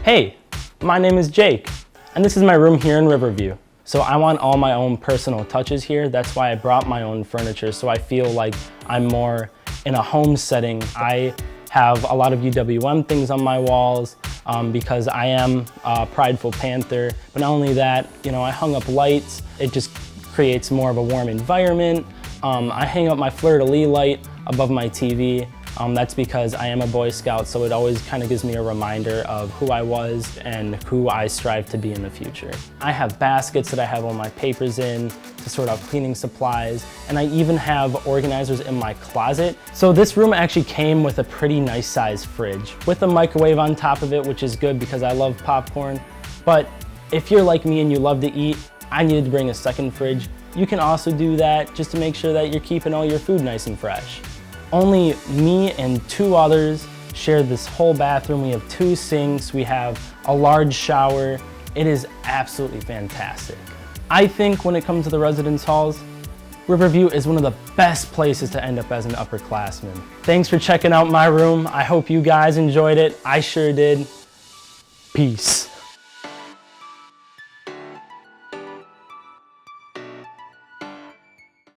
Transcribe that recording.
Hey, my name is Jake, and this is my room here in RiverView. So I want all my own personal touches here. That's why I brought my own furniture, so I feel like I'm more in a home setting. I have a lot of UW-M things on my walls because I am a prideful Panther. But not only that, I hung up lights. It just creates more of a warm environment. I hang up my fleur-de-lis light above my TV. That's because I am a Boy Scout, so it always kind of gives me a reminder of who I was and who I strive to be in the future. I have baskets that I have all my papers in to sort out cleaning supplies, and I even have organizers in my closet. So this room actually came with a pretty nice sized fridge with a microwave on top of it, which is good because I love popcorn. But if you're like me and you love to eat, I needed to bring a second fridge. You can also do that just to make sure that you're keeping all your food nice and fresh. Only me and 2 others share this whole bathroom. We have 2 sinks, we have a large shower. It is absolutely fantastic. I think when it comes to the residence halls, RiverView is one of the best places to end up as an upperclassman. Thanks for checking out my room. I hope you guys enjoyed it. I sure did. Peace.